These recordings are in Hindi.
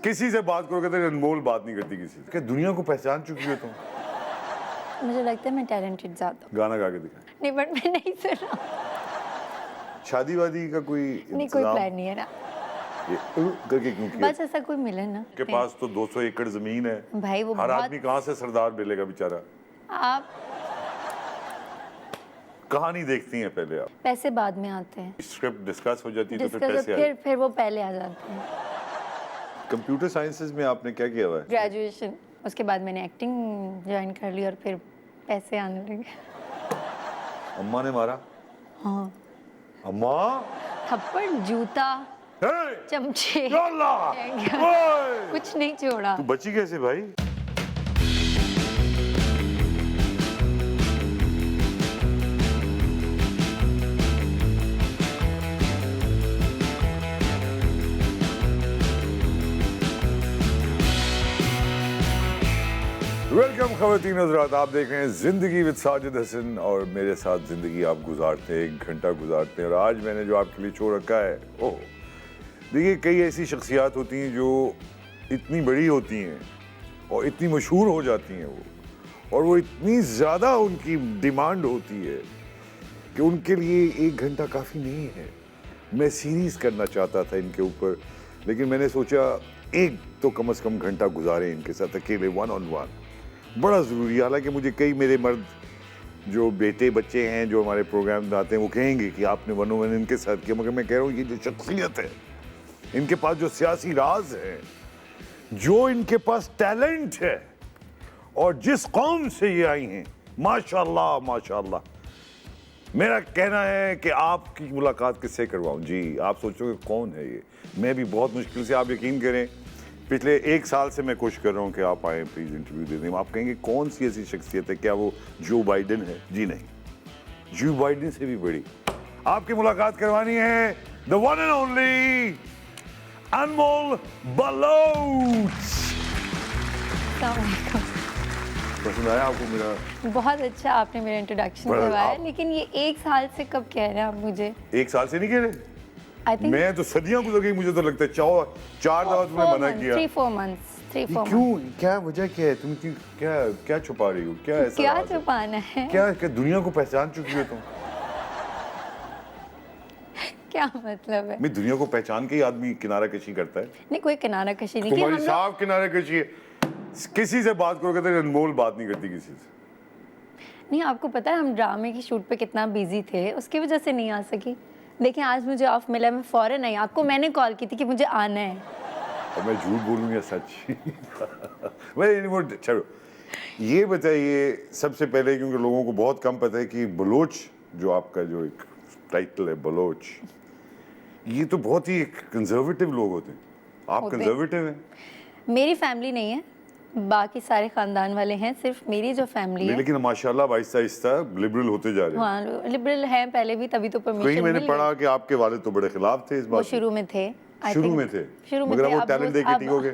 किसी से बात करोगे तो अनमोल बात नहीं करती किसी से। क्या दुनिया को पहचान चुकी हो तुम? मुझे लगता है मैं टैलेंटेड ज़्यादा हूँ। गाना गा के दिखा। नहीं बट मैं नहीं सुना। शादी वादी का कोई नहीं कोई प्लान नहीं है ना। ये करके क्यों किया? बस ऐसा कोई मिले ना। के पास तो 200 एकड़ जमीन है भाई वो हर बहुत आदमी कहाँ से सरदार मिलेगा बेचारा। आप कहानी देखती हैं पहले आप, पैसे बाद में आते हैं। स्क्रिप्ट डिस्कस हो जाती है तो फिर डिस्कस पैसे आते फिर वो पहले आ जाते हैं। हैं। कंप्यूटर साइंसेज में आपने क्या किया हुआ है? ग्रेजुएशन, उसके बाद मैंने एक्टिंग ज्वाइन कर ली और फिर पैसे आने लगे। अम्मा ने मारा? हाँ, अम्मा थप्पड़, जूता, हे! चमचे, या अल्लाह! ओए! कुछ नहीं छोड़ा। तू बची कैसे भाई? वेलकम खवातीन हज़रात, आप देख रहे हैं ज़िंदगी विद साजिद हसन और मेरे साथ ज़िंदगी आप गुजारते हैं, 1 घंटा गुजारते हैं। और आज मैंने जो आपके लिए शो रखा है, ओह देखिए, कई ऐसी शख्सियात होती हैं जो इतनी बड़ी होती हैं और इतनी मशहूर हो जाती हैं और वो इतनी ज़्यादा उनकी डिमांड होती है कि उनके लिए 1 घंटा काफ़ी नहीं है। मैं सीरीज़ करना चाहता था इनके ऊपर, लेकिन मैंने सोचा एक तो कम से कम घंटा गुजारें इनके साथ अकेले, 1 on 1 बड़ा ज़रूरी है। हालांकि मुझे कई मेरे मर्द जो बेटे बच्चे हैं जो हमारे प्रोग्राम में आते हैं वो कहेंगे कि आपने 1 on 1 इनके साथ किया, मगर मैं कह रहा हूँ ये जो शख्सियत है, इनके पास जो सियासी राज है, जो इनके पास टैलेंट है और जिस कौम से ये आई हैं, माशाल्लाह माशाल्लाह, मेरा कहना है कि आपकी मुलाकात किससे करवाऊं। जी, आप सोचोगे कौन है ये? मैं भी बहुत मुश्किल से, आप यकीन करें पिछले 1 साल से मैं कोशिश कर रहा हूं कि आप आए, प्लीज़ इंटरव्यू दे दें। आप कहेंगे कौन सी ऐसी शख्सियत है, क्या वो जो बाइडेन है? जी नहीं, जो बाइडेन से भी बड़ी। आपकी मुलाकात करवानी है the one and only Anmol Baloch. पसंद आया आपको मेरा? बहुत अच्छा आपने मेरा इंट्रोडक्शन बड़ा- करवाया, आप- लेकिन ये 1 साल से कब कह रहे हैं आप मुझे? 1 साल से नहीं कह रहे? आई थिंक मैं तो सदियां गुजर गई, मुझे तो लगता है 4 दफा तुमने मना किया। 3-4 months। ये क्यों? क्या वजह क्या है? तुम क्या छुपा रही हो? क्या ऐसा क्या राज है? छुपाना है? क्या दुनिया को पहचान चुकी हो तुम? क्या मतलब है? मैं दुनिया को पहचान के ही आदमी किनारा कशी करता है। नहीं कोई किनारा कशी नहीं की। तुम्हारी हम लोग साफ किनारा कशी है। किसी से बात करोगे तो अनमोल बात नहीं करती किसी से। नहीं, आपको पता है हम ड्रामे की शूट पे कितना बिजी थे, उसकी वजह से नहीं आ सकी। देखिए आज मुझे ऑफ मिला, मैं फौरन आई। आपको मैंने कॉल की थी कि मुझे आना है। और मैं झूठ बोलूं या सच? वो चलो, ये बताइए सबसे पहले, क्योंकि लोगों को बहुत कम पता है कि बलोच जो आपका जो एक टाइटल है बलोच, ये तो बहुत ही कंजर्वेटिव लोग होते हैं। आप कंजर्वेटिव हैं? मेरी फैमिली नहीं है, बाकी सारे खानदान वाले हैं, सिर्फ मेरी जो फैमिली है। लेकिन माशाल्लाह आहिस्ता आहिस्ता लिबरल होते जा रहे हैं। हाँ, लिबरल हैं पहले भी, तभी तो कहीं परमिशन मैंने मिल पढ़ा कि आपके वालिद तो बड़े खिलाफ थे इस वो बात शुरू में थे। शुरू में थे, मगर थे, वो अब टैलेंट देख के ठीक हो गए।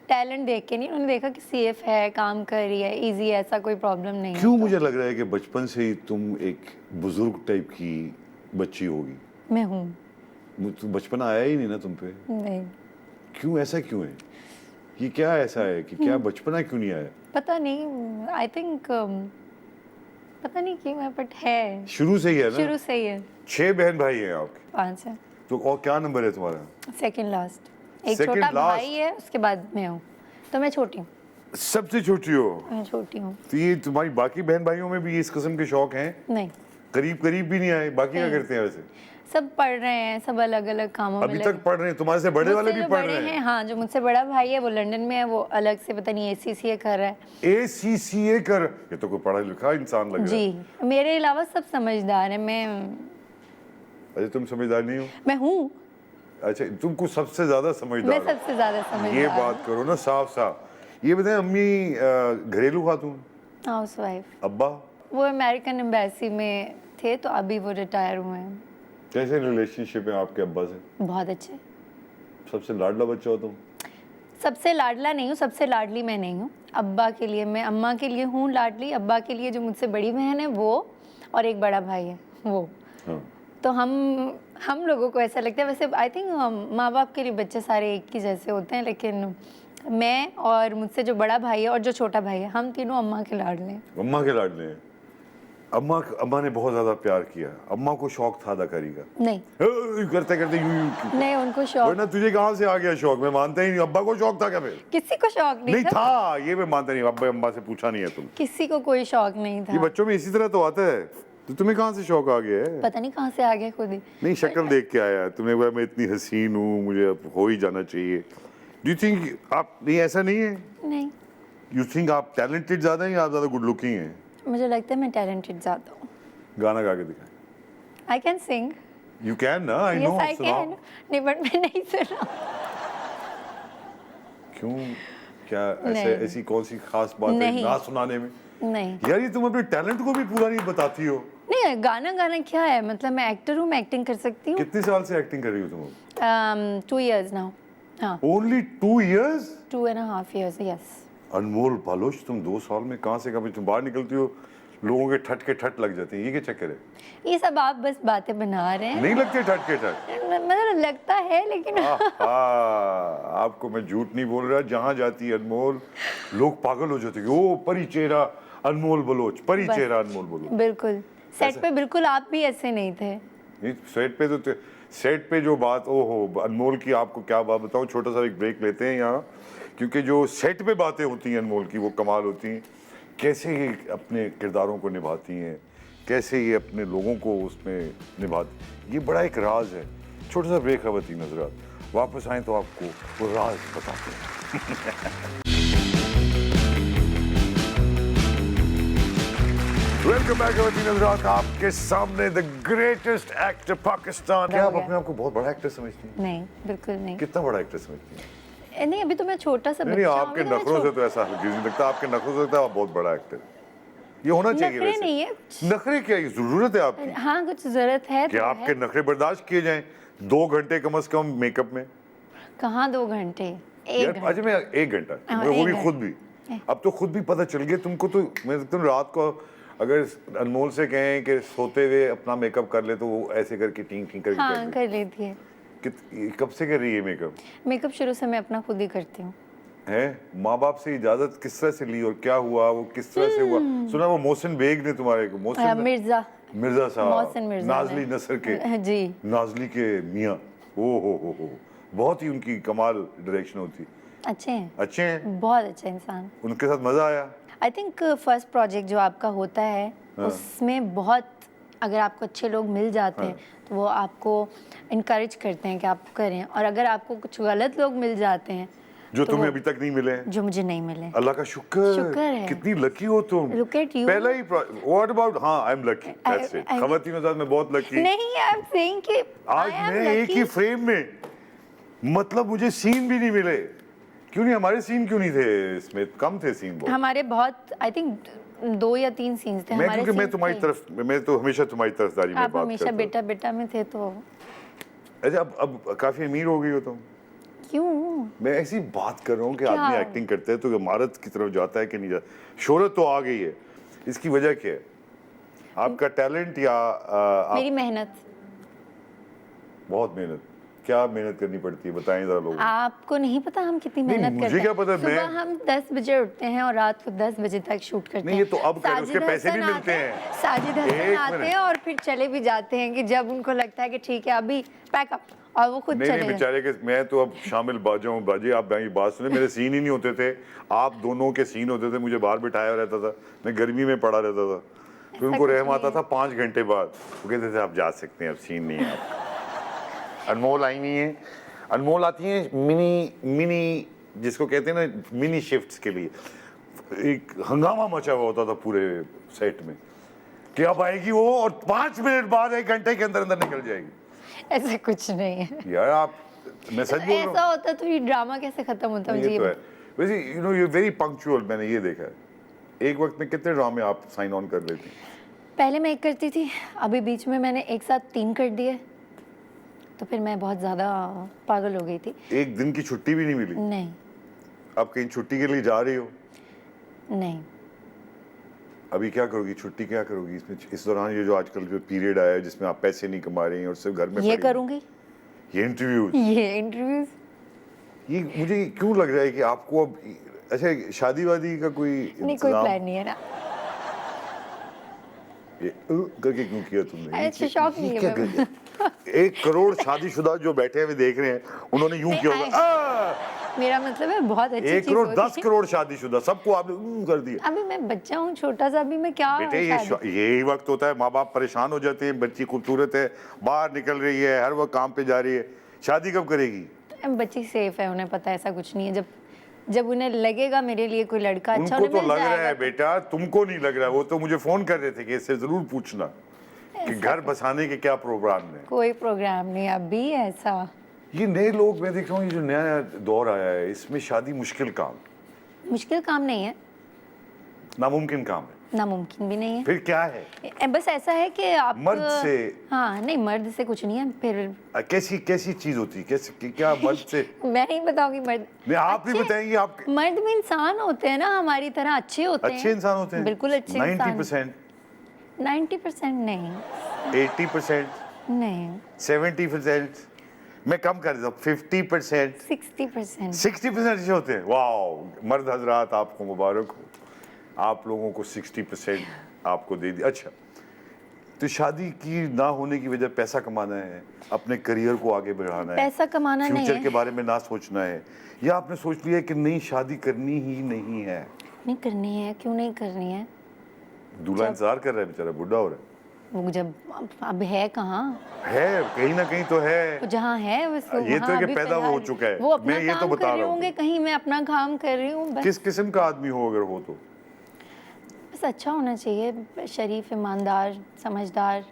टैलेंट देख के नहीं, उन्होंने देखा कि सेफ है, काम कर रही है, इजी है, ऐसा कोई प्रॉब्लम नहीं है। क्यों मुझे लग रहा है कि बचपन से ही तुम एक बुजुर्ग टाइप की बच्ची होगी। मैं हूँ। बचपन आया ही नहीं ना तुम पे। नहीं, क्यों, ऐसा क्यों है? ये क्या ऐसा है कि क्या बचपना क्यों नहीं आया? पता नहीं, आई थिंक पता नहीं क्यों है, बट है शुरू से ही है ना? शुरू से ही है। 6 बहन भाई हैं आपके? 5 है। तो और क्या नंबर है तुम्हारा? Second last. एक Second छोटा last? भाई है, उसके बाद मैं हूँ, तो मैं छोटी हूँ। सबसे छोटी हो? मैं छोटी हूँ। तो ये तुम्हारी बाकी बहन भाइयों में भी इस किस्म के शौक हैं? नहीं, करीब भी नहीं आए? बाकी क्या नहीं। करते हैं वैसे? सब पढ़ रहे हैं, सब अलग अलग कामों में अभी लगे। तक पढ़ रहे हैं? तुम्हारे से बड़े वाले मुझसे भी जो पढ़ बड़े रहे हैं? हाँ, जो मुझसे बड़ा भाई है वो लंदन में है, वो अलग से पता नहीं ACCA कर रहा है। ACCA कर? ये तो कोई पढ़ा लिखा इंसान लग रहा है। जी, मेरे अलावा सब समझदार है। मैं अच्छा, तुम समझदार नहीं हो? मैं हूँ। अच्छा, तुमको सबसे ज्यादा समझदार मैं हो। सबसे ज्यादा समझदार ये हूँ। बात करो ना साफ साफ। ये बताएं, अम्मी घरेलू खातून? House wife. अब्बा? वो अमेरिकन एम्बेसी में थे, तो अभी वो रिटायर हुए हैं। कैसे रिलेशनशिप है आपके अब्बा से? बहुत अच्छे। सबसे लाडला बच्चा हो तुम? सबसे लाडला नहीं हूँ, सबसे लाडली मैं नहीं हूँ। अब्बा के लिए, मैं अम्मा के लिए हूँ लाडली, अब्बा के लिए जो मुझसे बड़ी बहन है वो, और एक बड़ा भाई है वो। हाँ। तो हम लोगों को ऐसा लगता है, वैसे आई थिंक माँ बाप के लिए बच्चे सारे एक ही जैसे होते हैं, लेकिन मैं और मुझसे जो बड़ा भाई है और जो छोटा भाई है, हम तीनों अम्मा के लाडले हैं। अम्मा के लाडले हैं। अम्मा ने बहुत ज्यादा प्यार किया। अम्मा को शौक था अदाकारी का? नहीं करते करते यूं नहीं, उनको शौक, वरना तुझे कहाँ से आ गया शौक? मैं मानता ही नहीं। अब्बा को शौक था क्या? फिर किसी को शौक नहीं नहीं था, ये मैं मानता नहीं। अब्बा अम्मा से पूछा नहीं है तुम? किसी को कोई शौक नहीं ये था। बच्चों में इसी तरह तो आता है। तो तुम्हें कहाँ से शौक आ गया है? पता नहीं कहाँ से आ गया खुद ही। नहीं, शक्ल देख के आया तुमने बोला मैं इतनी हसीन हूँ, मुझे अब हो ही जाना चाहिए। डू यू थिंक आप, नहीं ऐसा नहीं है? नहीं, यू थिंक आप टैलेंटेड ज्यादा हैं या आप ज्यादा गुड लुकिंग हैं? मुझे लगता है मैं टैलेंटेड ज्यादा हूँ। गाना गा के दिखाएं। I can sing. You can ना? I know. Yes I can. नहीं, बट मैं नहीं सुना। क्यों? क्या ऐसे नहीं। ऐसी कौन सी खास बात है नहीं। ना सुनाने में? नहीं यार ये तुम अपने टैलेंट को भी पूरा नहीं बताती हो। नहीं, गाना गाना क्या है, मतलब मैं एक्टर हूँ, मैं एक्टिंग कर सकती हूँ। कितने साल से एक्टिंग कर रही हो तुम? 2 years नाउ। हाँ, only 2 years? 2.5 years, yes. Anmol Baloch, तुम 2 साल में कहाँ से कभी तुम बाहर निकलती हो, लोगों के ठट लगते हैं। ये क्या चक्कर है? ये सब आप बस बातें बना रहे हैं। नहीं लगते ठट के ठट? मतलब लगता है, लेकिन आपको मैं झूठ नहीं बोल रहा। जहाँ जाती है अनमोल, लोग पागल हो जाते हैं। ओ परी चेहरा अनमोल बलोच, परी बस। चेहरा अनमोल बलोच। बिल्कुल सेट पे बिल्कुल आप भी ऐसे नहीं थे। नहीं, सेट पे जो बात, ओहो अनमोल की आपको क्या बात बताऊं। छोटा सा एक ब्रेक लेते हैं यहाँ, क्योंकि जो सेट पे बातें होती हैं अनमोल की वो कमाल होती हैं। कैसे ये अपने किरदारों को निभाती हैं, कैसे ये अपने लोगों को उसमें निभाती, ये बड़ा एक राज है। छोटा सा ब्रेक है वती नजरात, वापस आए तो आपको वो राज बताते हैं। वेलकम बैक वती नजरात, आपके सामने द ग्रेटेस्ट एक्टर पाकिस्तान। क्या आप अपने आप को बहुत बड़ा एक्टर समझती हैं? नहीं, बिल्कुल नहीं। कितना बड़ा एक्टर समझती हैं? नहीं, अभी तो मैं छोटा सा नहीं, बच्चा हूँ, आपके अभी तो मैं नखरों से तो ऐसा नहीं लगता। आपके नखरों से लगता है आप बहुत बड़ा एक्टर। ये होना चाहिए नखरे वैसे। नहीं है। नखरे क्या, ये जरूरत है आपकी? हाँ, कुछ जरूरत है कि तो आपके है। नखरे बर्दाश्त किए जाएं 2 घंटे कम से कम मेकअप में? कहाँ 2 घंटे, यार 1 घंटा। अच्छा, मैं 1 घंटा, हाँ, मैं वो 1 भी घंटा। खुद भी। अब तो खुद भी पता चल गया तुमको। तो मैं तुम रात को अगर अनमोल से कहें कि सोते हुए अपना मेकअप कर ले, तो वो ऐसे करके टिंग टिंग करके हाँ, कर ले। कर लेती है। कब से कर रही है मेकअप? मेकअप शुरू से मैं अपना खुद ही करती हूँ। है? माँ बाप से इजाजत किस तरह से ली और क्या हुआ, वो किस तरह से हुआ? सुना वो मोहसिन बेग ने तुम्हारे को, मिर्जा मिर्जा मोहसिन साहब, मिर्जा नाजली ने। नसर के, जी। नाजली के मियाँ। ओ हो, बहुत ही उनकी कमाल डायरेक्शन होती। अच्छे हैं, अच्छे हैं, बहुत अच्छा इंसान। उनके साथ मजा आया। आई थिंक फर्स्ट प्रोजेक्ट जो आपका होता है उसमें बहुत, अगर आपको अच्छे लोग मिल जाते हैं तो वो आपको इनकरेज करते हैं कि आप करें, और अगर आपको कुछ गलत लोग मिल जाते हैं जो तो तुम्हें वो- अभी तक नहीं मिले हैं। जो मुझे नहीं मिले। अल्लाह का शुक्र। शुक्र है। कितनी लकी हो तुम। Look at you. पहला ही व्हाट अबाउट, हाँ I am lucky, that's it. खवातीन के साथ मैं बहुत लकी। नहीं, आई एम सेइंग कि आज मैं एक ही फ्रेम में, मतलब मुझे सीन भी नहीं मिले। क्यों नहीं? हमारे सीन क्यों नहीं थे इसमें? कम थे सीन बहुत। हमारे बहुत, आई थिंक 2 या 3 सीन्स थे मैं हमारे। क्योंकि मैं scenes तुम्हारी थे। तरफ, मैं तो हमेशा तुम्हारी तरफदारी में आप बात हमेशा करता हूँ। बेटा बेटा में थे तो अच्छा, अब काफी अमीर हो गई हो तुम। क्यों? मैं ऐसी बात कर रहा हूँ कि क्या? आदमी एक्टिंग करता है तो इमारत की तरफ जाता है कि नहीं जाता। शोहरत तो आ गई है, इसकी वजह क्या है? आपका टैलेंट या मेरी मेहनत। बहुत मेहनत? क्या मेहनत करनी पड़ती है बताएं जरा लोगों को। आपको नहीं पता हम कितनी नहीं, मेहनत मुझे करते हैं। क्या पता, सुबह मैं- हम 10 बजे उठते हैं और रात को 10 बजे तक शूट करते नहीं, हैं। ये तो अब कर, उसके साजिद पैसे भी हसन मिलते आते हैं। साजिद एक हसन आते मिनट। हैं और फिर चले भी जाते हैं कि जब उनको लगता है कि ठीक है अभी पैकअप, और वो खुद नहीं चले नहीं जाते बेचारे के, मैं तो अब शामिल बाजाऊं। बाजी आप ये बात सुने, मेरे सीन ही नहीं होते थे। आप दोनों के सीन होते थे, मुझे बाहर बिठाया रहता था, मैं गर्मी में पड़ा रहता था। फिर उनको कुछ रहम नहीं आता है। था 5 घंटे बाद, वो कहते थे आप जा सकते हैं, अब सीन नहीं है आपका। अनमोल आई नहीं है। अनमोल आती है मिनी जिसको कहते हैं ना, मिनी शिफ्ट्स के लिए। एक हंगामा मचा हुआ होता था पूरे सेट में कि अब आएगी वो और 5 मिनट बाद 1 घंटे के अंदर अंदर निकल जाएगी। ऐसा कुछ नहीं है। यार आप, मैं सच बोल रहा हूँ। ऐसा होता तो ये ड्रामा कैसे खत्म होता? ये मुझे तो है। वैसे you know you very punctual, मैंने ये देखा है। एक वक्त में कितने ड्रामे आप साइन ऑन कर लेती? पहले मैं 1 करती थी, अभी बीच में मैंने एक साथ 3 कर दिए, तो फिर मैं बहुत ज़्यादा पागल हो गई थी। एक दिन की छुट्टी भी नहीं मिली? नहीं अब कहीं छुट्टी के लिए जा रही हो? नहीं, अभी क्या करोगी, छुट्टी क्या करोगी इसमें, इस दौरान ये जो आजकल जो पीरियड आया है जिसमें आप पैसे नहीं कमा रही हैं और सिर्फ घर में ये पड़ी हैं? करूँगी, ये इंटरव्यूज, ये इंटरव्यूज। ये मुझे क्यों लग रहा है कि आपको अब अच्छा शादी वादी का कोई नहीं, कोई इंतजाम- प्लान नहीं है ना। ये करके क्यों किया तुमने, ये अच्छा, शौक नहीं है क्या कर दिया? 1 करोड़ शादीशुदा जो बैठे हुए देख रहे हैं उन्होंने यूं नहीं, किया होगा, मेरा मतलब है बहुत अच्छी 1 चीज करोड़ होती 10 है। करोड़ शादीशुदा सबको आपने कर दिया। अभी मैं बच्चा हूँ छोटा सा, अभी मैं क्या बेटे शादी- यही वक्त होता है, माँ बाप परेशान हो जाते हैं, बच्ची खूबसूरत है, बाहर निकल रही है, हर वक्त काम पे जा रही है, शादी कब करेगी? बच्ची सेफ है, उन्हें पता है ऐसा कुछ नहीं है। जब उन्हें लगेगा मेरे लिए कोई लड़का अच्छा उनको उन्हें तो मिल लग रहा जाएगा। है बेटा, तुमको नहीं लग रहा है। वो तो मुझे फोन कर रहे थे कि इससे जरूर पूछना कि घर बसाने के क्या प्रोग्राम है। कोई प्रोग्राम नहीं अभी ऐसा। ये नए लोग मैं देख रहा हूँ, ये जो नया दौर आया है इसमें शादी मुश्किल काम, मुश्किल काम नहीं है, नामुमकिन काम है। नामुमकिन भी नहीं फिर क्या है? है। बस ऐसा है कि आप मर्द से हाँ नहीं, मर्द से कुछ नहीं है। फिर कैसी कैसी चीज होती है, कैसे क्या मर्द से? मैं नहीं बताऊंगी मर्द। नहीं आप नहीं अच्छे- बताएंगे। आप मर्द भी इंसान होते हैं ना, हमारी तरह अच्छे होते हैं। अच्छे इंसान होते हैं, बिल्कुल अच्छे 90%, 90% नहीं, 80%, नहीं, 70%, मैं कम कर देता हूँ 50%, 60%। 60% अच्छे होते हैं। वाह मर्द हजरात आपको मुबारक हो, आप लोगों को 60% आपको दे दिया। अच्छा, तो शादी की ना होने की वजह पैसा कमाना है, अपने करियर को आगे बढ़ाना है, पैसा कमाना नहीं फ्यूचर है। के बारे में ना सोचना है, या आपने सोच लिया कि नहीं शादी करनी ही नहीं है? नहीं करनी है, क्यों नहीं करनी है? दूल्हा इंतजार कर रहा है बेचारा, बुढ़ा हो रहा है। वो जब अब है कहाँ, है कहीं ना कहीं तो है। वो जहाँ है बस ये तो वहाँ है कि अभी पैदा वो हो फिलहाल चुका है। वो अपना मैं ये तो काम बता कर रहा रहे हूँ। होंगे, कहीं मैं अपना काम कर रही हूँ। बस किस किस्म का आदमी हो अगर हो तो? बस अच्छा होना चाहिए, शरीफ, ईमानदार, समझदार।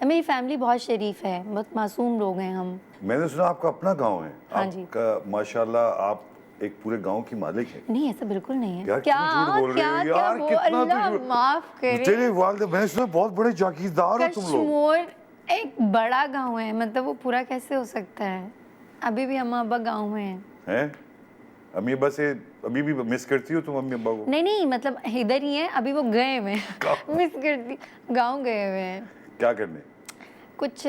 मेरी फैमिली बहुत शरीफ है, बहुत मासूम लोग हैं हम। मैंने सुना आपका अपना गांव है। हाँ जी। आपका माशाल्लाह, आप एक पूरे गांव की मालिक है। नहीं ऐसा बिल्कुल नहीं है। यार क्या क्यों झूठ बोल रहे क्या हो क्या यार, वो कितना अल्लाह तो झूठ- माफ करे। तेरे वालिद, मैंने सुना बहुत बड़े जागीरदार हो तुम लोग। कश्मीर एक बड़ा गांव है, मतलब वो पूरा कैसे हो सकता है? अभी भी अम्मा अब्बा गांव में हैं। हैं? अम्मी अब्बा से अभी भी मिस करती हो तुम अम्मी अब्बा को? नहीं नहीं, मतलब इधर ही है, अभी वो गए हुए हैं। मिस करती, गांव गए हुए हैं। क्या करने? कुछ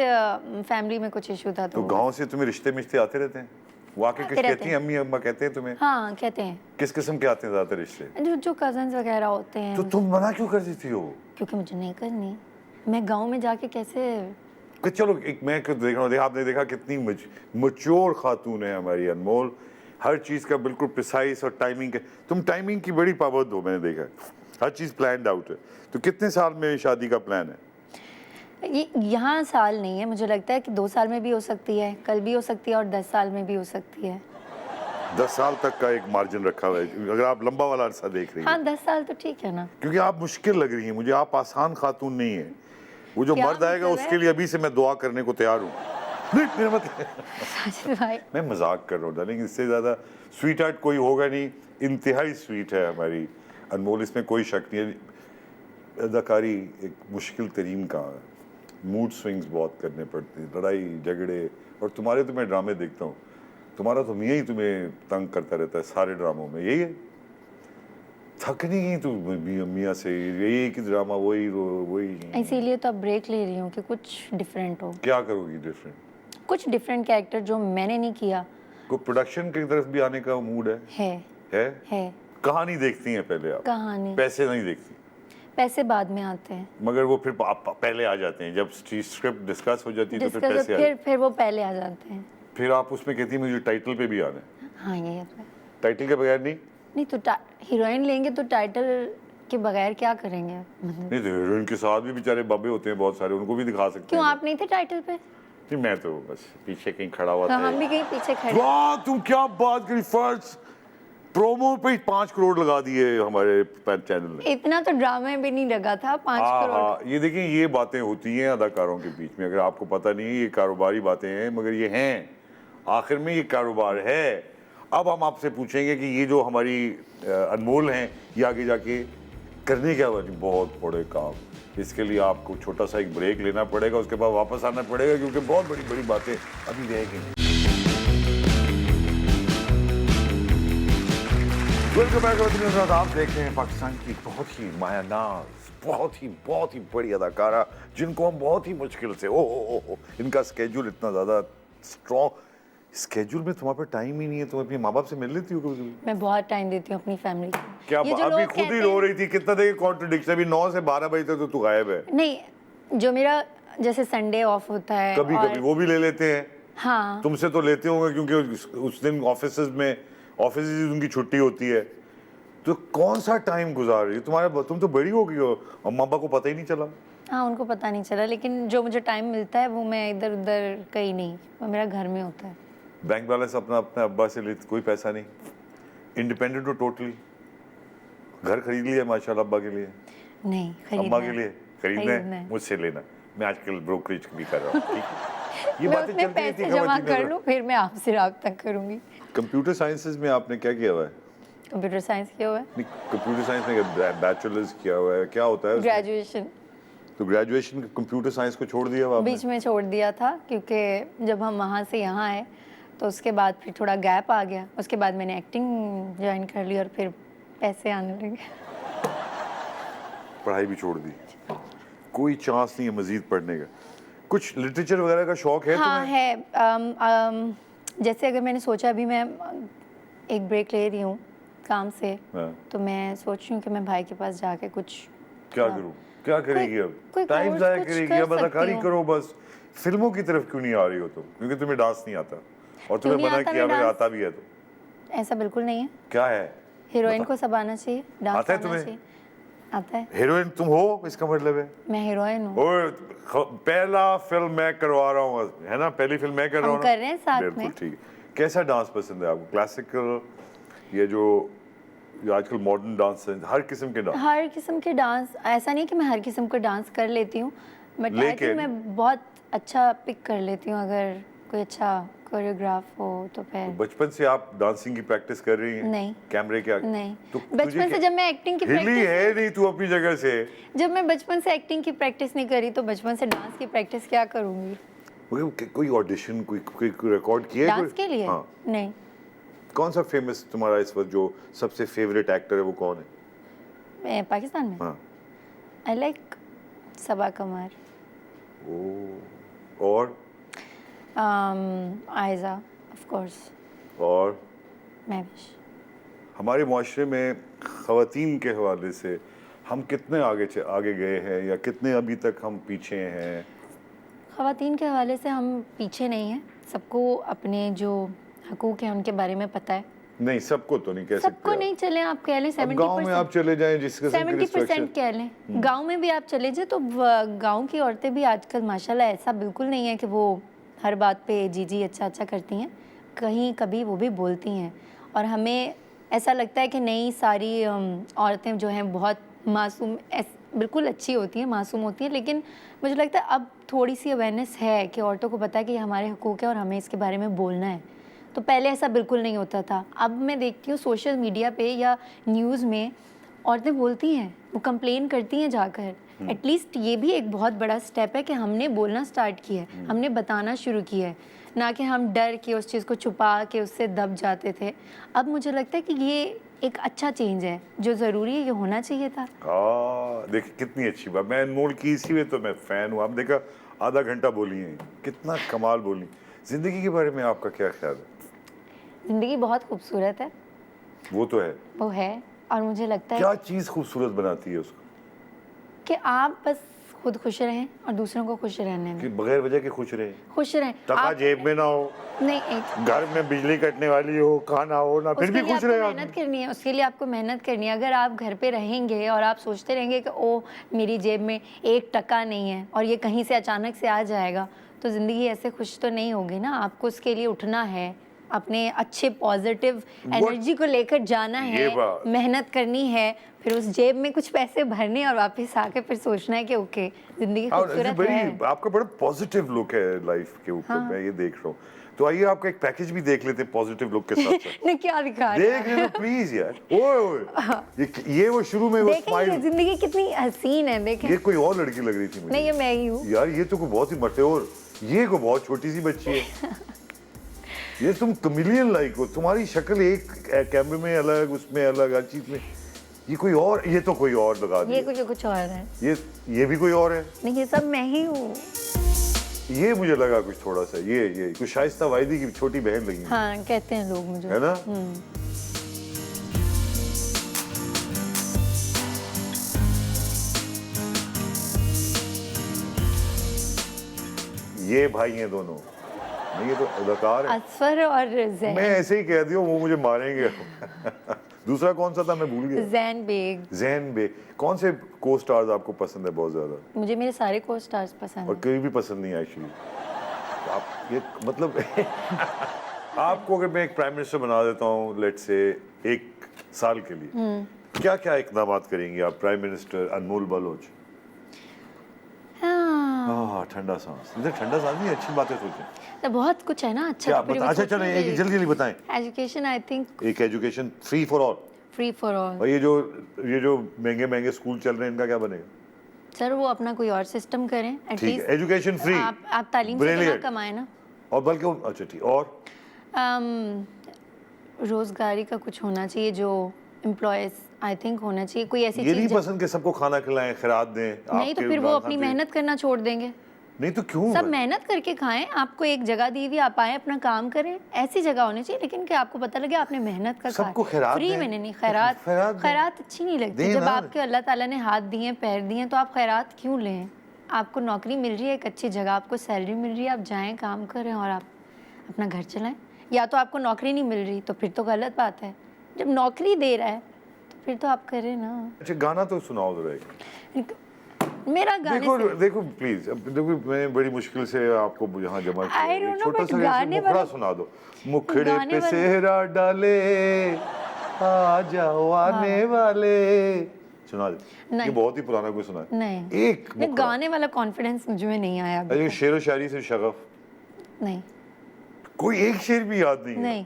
फैमिली में कुछ इशू था तो तो गांव से तुम्हें रिश्ते मिश्ते आते रहते हैं? वो आके आते कुछ रहते कहती हैं, अम्मी अब्बा कहते हैं तुम्हें? हाँ कहते हैं, किस किस्म के आते हैं ज्यादातर रिश्ते? जो कजन्स वगैरह होते हैं। तो तुम मना क्यों कर देती हो? क्योंकि मुझे नहीं करनी। मैं गांव में जाके कैसे? कि चलो एक मैं देख रहा हूँ, आपने देखा कितनी मच्योर खातून है हमारी अनमोल, हर चीज़ का बिल्कुल प्रिसाइज और टाइमिंग के, तुम टाइमिंग की बड़ी पाबंद हो, मैंने देखा हर चीज़ प्लान्ड आउट है। तो कितने साल में शादी का प्लान है? ये यहाँ साल नहीं है, मुझे लगता है कि 2 साल में भी हो सकती है, कल भी हो सकती है और 10 साल में भी हो सकती है। 10 साल तक का एक मार्जिन रखा हुआ है अगर आप लंबा वाला अरसा देख रही हैं। हाँ 10 साल तो ठीक है ना। क्योंकि आप मुश्किल लग रही हैं मुझे, आप आसान खातून नहीं है। वो जो क्या मर्द आएगा मतलब है? उसके लिए अभी से मैं दुआ करने को तैयार हूँ। नहीं मेरा मतलब साजिद भाई मैं मजाक कर रहा हूँ डार्लिंग, इससे ज़्यादा स्वीट हार्ट कोई होगा नहीं। इंतहाई स्वीट है हमारी अनमोल, इसमें कोई शक नहीं है। अदाकारी एक मुश्किल तरीन काम है, मूड स्विंग्स बहुत करने पड़ते हैं, लड़ाई झगड़े। और तुम्हारे तो मैं ड्रामे देखता हूँ, तुम्हारा तो मियाँ ही तुम्हें तंग करता रहता है सारे ड्रामों में। यही है, थक नहीं गई तू मियाँ से? यही कि ड्रामा वही वही। इसीलिए तो अब ब्रेक ले रही हूँ कि कुछ डिफरेंट हो, क्या करोगी डिफरेंट? कुछ डिफरेंट कैरेक्टर जो मैंने नहीं किया कोई प्रोडक्शन की तरफ भी आने का मूड है। है? कहानी देखती हैं पहले आप? कहानी पैसे नहीं देखती? पैसे बाद में आते हैं। मगर वो फिर आप पहले आ जाते हैं जब स्क्रिप्ट डिस्कस हो जाती है तो फिर डिस्कस पैसे आ जाते हैं। फिर वो पहले आ जाते हैं। फिर आप उसमें कहती हैं मुझे टाइटल पे भी आना है। हाँ ये है। टाइटल के बगैर नहीं? नहीं तो हीरोइन लेंगे तो टाइटल के बगैर क्या करेंगे? मतलब नहीं तो हीरोइन के साथ भी बेचारे बाबे होते हैं बहुत सारे, उनको भी दिखा सकते क्यों हैं। आप नहीं थे टाइटल पे? नहीं मैं तो बस पीछे कहीं खड़ा हुआ हाँ, था। हम भी कहीं पीछे खड़े। वाह तुम क्या बात करी, फर्स्ट प्रोमो पे 5 करोड़ लगा दिए हमारे चैनल ने। इतना तो ड्रामे भी नहीं लगा था 5 करोड़। हाँ, ये देखिए ये बातें होती हैं अदाकारों के बीच में, अगर आपको पता नहीं है ये कारोबारी बातें हैं, मगर ये हैं, आखिर में ये कारोबार है। अब हम आपसे पूछेंगे कि ये जो हमारी अनमोल हैं ये आगे जाके करने क्या वाली बहुत बड़े काम, इसके लिए आपको छोटा सा एक ब्रेक लेना पड़ेगा, उसके बाद वापस आना पड़ेगा क्योंकि बहुत बड़ी बड़ी बातें अभी रहेंगी। वेलकम बैक वतन। आप देख रहे हैं पाकिस्तान की बहुत ही मायानाज, बहुत ही बड़ी अदाकारा, जिनको हम बहुत ही मुश्किल से ओ इनका स्केड्यूल इतना ज़्यादा स्ट्रॉन्ग स्केड्यूल में तुम्हारे पास टाइम ही नहीं है। तुम अपने माँ बाप से मिल लेती हो कभी? मैं बहुत टाइम देती हूँ अपनी फैमिली को। क्या ये जो अभी लोग खुद ही कहते रो हैं- रही थी, कितना देर कॉन्ट्रडिक्शन, अभी 9 से 12 बजे तक तो तू गायब है। नहीं, जो मेरा जैसे संडे ऑफ होता है कभी और- कभी वो भी ले लेते हैं। हाँ, तुमसे तो लेते होंगे क्योंकि उस दिन ऑफिस उनकी छुट्टी होती है। तो कौन सा टाइम गुजार रही हो? तुम तो बड़ी हो गई हो और माँ बाप को पता ही नहीं चला। हाँ, उनको पता नहीं चला, लेकिन जो मुझे टाइम मिलता है वो मैं इधर उधर कहीं नहीं, वो मेरा घर में होता है। बैंक बैलेंस अपना अपने अब्बा से लेते, कोई पैसा नहीं, इंडिपेंडेंट हो टोटली। घर खरीद लिया माशाल्लाह अब्बा के लिए, नहीं, खरीदना अम्मा है। के लिए खरीदना खरीदना है, है। मुझसे लेना। मैं आजकल ब्रोकरेज भी कर रहा हूँ, ठीक है? ये मैं बातें उसमें चलती रहती पैसे हैं, जमा खवातीन कर में। लूँ, फिर मैं आपसे राब्ता करूँगी। कंप्यूटर साइंसेज में आपने क्या किया हुआ है? कंप्यूटर साइंस किया हुआ है, नहीं, कंप्यूटर साइंस में बैचलर्स किया हुआ है, क्या होता है उसमें? ग्रेजुएशन तो ग्रेजुएशन कंप्यूटर साइंस को छोड़ दिया हुआ आपने? बीच में छोड़ दिया था, क्योंकि जब हम वहाँ से यहाँ आए तो उसके बाद फिर थोड़ा गैप आ गया। उसके बाद मैंने एक्टिंग ज्वाइन कर ली और फिर पैसे आने लगे। पढ़ाई भी छोड़ दी, कोई चांस नहीं है मजीद पढ़ने का? कुछ लिटरेचर वगैरह का शौक है हाँ तुम्हें? है। जैसे अगर मैंने सोचा, अभी मैं एक ब्रेक ले रही हूँ काम से, हाँ। तो मैं सोच रही हूँ कि मैं भाई के पास जाके कुछ क्या करूँ? क्या करेगी अब? कोई टाइम कोर्स जाया कुछ करेगी कर अब? अदाकारी सकती हूँ। करो बस। फिल्मों की तरफ क्यों नहीं आ रही हो तुम? क्योंकि तुम्हें डांस नहीं आता और तुम्हें नहीं मना आता किया मैं अगर डांस? आता भी है तो। ऐसा बिल्कुल नहीं है, क्या है? हीरोइन को सब आना चाहिए, डांस आता है आना तुम्हें? चाहिए। आता है, हीरोइन तुम हो, इसका मतलब है? मैं हीरोइन हूँ। ओए, पहला फिल्म मैं करवा रहा हूँ, है ना? पहली फिल्म मैं कर रहा हम हूँ कर रहे हैं साथ बिल्कुल में। ठीक है। कैसा डांस पसंद है आपको? क्लासिकल, ये जो आजकल मॉडर्न डांस है, हर किस्म के डांस? हर किस्म के डांस, ऐसा नहीं कि मैं हर किस्म का डांस कर लेती हूँ, बट आई लेकिन- थिंक मैं बहुत अच्छा पिक कर लेती हूँ। अगर कोई अच्छा कोरियोग्राफ हो तो फिर बचपन से आप डांसिंग की प्रैक्टिस कर रही हैं? नहीं। कैमरे के आगे? नहीं, तो बचपन से जब मैं एक्टिंग की हिली प्रैक्टिस है नहीं तू अपनी जगह से? जब मैं बचपन से एक्टिंग की प्रैक्टिस नहीं करी तो बचपन से डांस की प्रैक्टिस क्या करूँगी? कोई ऑडिशन, कोई रिकॉर्ड किया है डांस के लिए? हाँ। नहीं। कौन सा फेमस तुम्हारा इस वक्त जो सबसे फेवरेट एक्टर है वो कौन है? पाकिस्तान में हाँ। आई लाइक सबा कमर, ओ, और आयजा ऑफ कोर्स, और महविश। हमारे माशरे में ख़वातीन के हवाले से हम कितने आगे गए हैं या कितने अभी तक हम पीछे हैं? ख़वातीन के हवाले से हम पीछे नहीं हैं, सबको अपने जो हकूक़ हैं उनके बारे में पता है। नहीं, सबको तो नहीं कह सकते सबको नहीं, चले आप कह लें अब गांव में आप 70%, चले जाएं जिस किस्म की 70% restriction- कह लें। गांव में भी आप चले जाए तो गांव की औरतें भी आजकल माशाल्लाह ऐसा बिल्कुल नहीं है कि वो हर बात पे जी जी अच्छा अच्छा करती हैं, कहीं कभी वो भी बोलती हैं। और हमें ऐसा लगता है कि नहीं, सारी औरतें जो हैं बहुत मासूम, बिल्कुल अच्छी होती हैं, मासूम होती हैं, लेकिन मुझे लगता है अब थोड़ी सी अवेयरनेस है कि औरतों को पता है कि ये हमारे हकूक़ है और हमें इसके बारे में बोलना है। तो पहले ऐसा बिल्कुल नहीं होता था। अब मैं देखती हूँ सोशल मीडिया पे या न्यूज़ में औरतें बोलती हैं, वो कंप्लेन करती हैं जाकर। एटलीस्ट ये भी एक बहुत बड़ा स्टेप है कि हमने बोलना स्टार्ट किया है, हमने बताना शुरू किया है, ना कि हम डर के उस चीज़ को छुपा के उससे दब जाते थे। अब मुझे लगता है कि ये एक अच्छा चेंज है जो ज़रूरी है, ये होना चाहिए था। देखिए कितनी अच्छी बात, मैं अनमोल की इसी में तो मैं फ़ैन हूँ। आप देखा आधा घंटा बोली हैं, कितना कमाल बोली। ज़िंदगी के बारे में आपका क्या ख्याल है? ज़िंदगी बहुत खूबसूरत है, वो तो है, वो है, और मुझे लगता है क्या चीज़ खूबसूरत बनाती है उसको? कि आप बस खुद खुश रहें और दूसरों को खुश रहने कि दें। बगैर वजह के खुश रहे, खुश रहें। टका आप जेब में ना हो, नहीं, एक घर में बिजली कटने वाली हो, खाना हो ना, फिर उसके भी लिए खुश आपको रहे मेहनत आदमी। करनी है, उसके लिए आपको मेहनत करनी है। अगर आप घर पे रहेंगे और आप सोचते रहेंगे कि ओ मेरी जेब में 1 टका नहीं है और ये कहीं से अचानक से आ जाएगा, तो ज़िंदगी ऐसे खुश तो नहीं होगी ना। आपको उसके लिए उठना है, अपने अच्छे पॉजिटिव एनर्जी को लेकर जाना ये है, बात। मेहनत करनी है, फिर उस जेब में कुछ पैसे भरने और वापस आके फिर सोचना है कि ओके ज़िंदगी और खूबसूरत बड़ी है। आपका बड़ा पॉजिटिव लुक है लाइफ के ऊपर, हाँ। मैं ये देख रहा हूँ। तो आइए आपका एक पैकेज भी देख लेते हैं पॉजिटिव लुक के साथ साथ। नहीं, क्या दिखा रहे हैं? देख लेना प्लीज यार। ओए ओए, ये वो शुरू में वो देखेंगे स्माइल, ज़िंदगी कितनी हसीन है, देखें। ये कोई और लड़की लग रही थी मुझे। नहीं, ये मैं ही हूँ। यार ये तो कोई बहुत ही मटे, और ये को बहुत छोटी सी बच्ची है। ये तुम कमिलियन लाइक हो, तुम्हारी शक्ल एक कैमरे में अलग, उसमें अलग, हर चीज में। ये कोई और, ये तो कोई और लगा ये दिया। कुछ और है। ये भी कोई और है। नहीं, ये सब मैं ही हूँ। ये मुझे लगा कुछ थोड़ा सा, ये कुछ शाइस्ता वाहिदी की छोटी बहन लगी। हाँ, कहते हैं लोग मुझे, है ना? ये भाई हैं दोनों। नहीं, ये तो अदाकार है। असफर और जैन। मैं ऐसे ही कह दियो, वो मुझे मारेंगे। दूसरा कौन सा था, मैं भूल गया। जैन बेग। जैन बे। कौन से को स्टार्स आपको पसंद है बहुत ज्यादा? मुझे मेरे सारे को स्टार्स पसंद और हैं। कोई भी पसंद नहीं एक्चुअली। आप ये मतलब आपको अगर मैं एक प्राइम मिनिस्टर बना देता हूँ, लेट्स से 1 साल के लिए, क्या क्या इकदाम करेंगी आप? प्राइम मिनिस्टर अनमोल बलोच। हाँ, ठंडा सांस, इधर ठंडा सांस नहीं, अच्छी बातें सोचें। तो बहुत कुछ है ना अच्छा। क्या बता? अच्छा चलो, एक जल्दी जल्दी बताएं। एजुकेशन, आई थिंक एक education free for all. Free for all. और ये जो महंगे महंगे स्कूल चल रहे हैं, इनका क्या बनेगा? सर, वो अपना कोई और सिस्टम करें ठीक है, एटलीस्ट। Education free. आप तालीम से तो ना कमाए ना। और बल्कि अच्छा ठीक, और रोजगारी का कुछ होना चाहिए, जो एम्प्लॉयज आई थिंक होना चाहिए, कोई ऐसी ये नहीं चीज। पसंद कि सबको खाना खिलाएं, खैरात दें। नहीं तो आपके फिर वो इमरान अपनी खान मेहनत करना छोड़ देंगे। नहीं तो क्यों? सब मेहनत करके खाएं, आपको एक जगह दी हुई, आप आए अपना काम करें, ऐसी जगह होनी चाहिए, लेकिन कि आपको पता लगे आपने मेहनत का सबको खैरात फ्री दें। में नहीं। खैरात खैरात खैरात अच्छी नहीं लगती। दें जब ना। आपके अल्लाह ताला ने हाथ दिए, पैर दिए, तो आप खैरात क्यों लें? आपको नौकरी मिल रही है, एक अच्छी जगह आपको सैलरी मिल रही है, आप जाएं, काम करें और आप अपना घर चलाएं। या तो आपको नौकरी नहीं मिल रही, तो फिर तो गलत बात है। जब नौकरी दे रहा है तो फिर तो आप करें ना। अच्छा, गाना तो सुनाओ जरा एक। मेरा गाने देखो से देखो प्लीज, अब देखो मैं बड़ी मुश्किल से आपको यहाँ जमा I किया, don't एक know, छोटा but सा गाने मुखड़ा वाला- सुना दो। मुखड़े गाने पे वाला- सेहरा डाले, आ जाओ आने वाले, सुना दे। नहीं। ये बहुत ही पुराना कोई सुना है। नहीं, एक नहीं, मुखड़ा। गाने वाला कॉन्फिडेंस मुझ में नहीं आया अभी अरे तक। शेर व शायरी से शगफ, नहीं कोई एक शेर भी याद नहीं है? नहीं।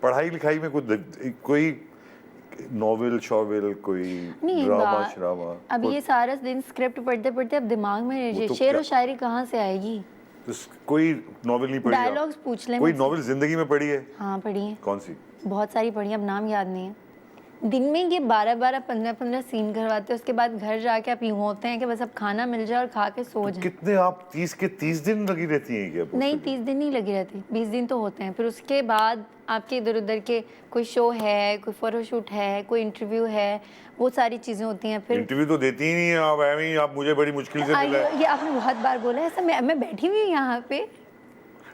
पढ़ाई लिखाई में कोई नॉवेल शॉवेल, कोई नहीं, ड्रामा श्रामा? अब ये सारा दिन स्क्रिप्ट पढ़ते पढ़ते अब दिमाग में वो तो शेर और क्या- शायरी कहाँ से आएगी? कोई नॉवेल नहीं पढ़ी आप? डायलॉग्स पूछ लें कोई मुझसे। नॉवेल जिंदगी में पढ़ी है? हाँ, पढ़ी है, कौन सी? बहुत सारी पढ़ी है, अब नाम याद नहीं है। दिन में ये 12-12, 15-15 सीन करवाते हैं, उसके बाद घर जाके आप यूँ होते हैं कि बस अब खाना मिल जाए और खा के सो जाए। कितने आप 30 के 30 दिन लगी रहती हैं क्या? नहीं, 30 दिन नहीं लगी रहती, 20 दिन तो होते हैं। फिर उसके बाद आपके इधर उधर के कोई शो है, कोई फोटोशूट है, कोई इंटरव्यू है, वो सारी चीज़ें होती हैं। फिर इंटरव्यू तो देती ही नहीं है आप, ऐਵੇਂ ही आप मुझे बड़ी मुश्किल से मिला है। ये आपने बहुत बार बोला है, ऐसा मैं बैठी हुई हूँ यहाँ पे।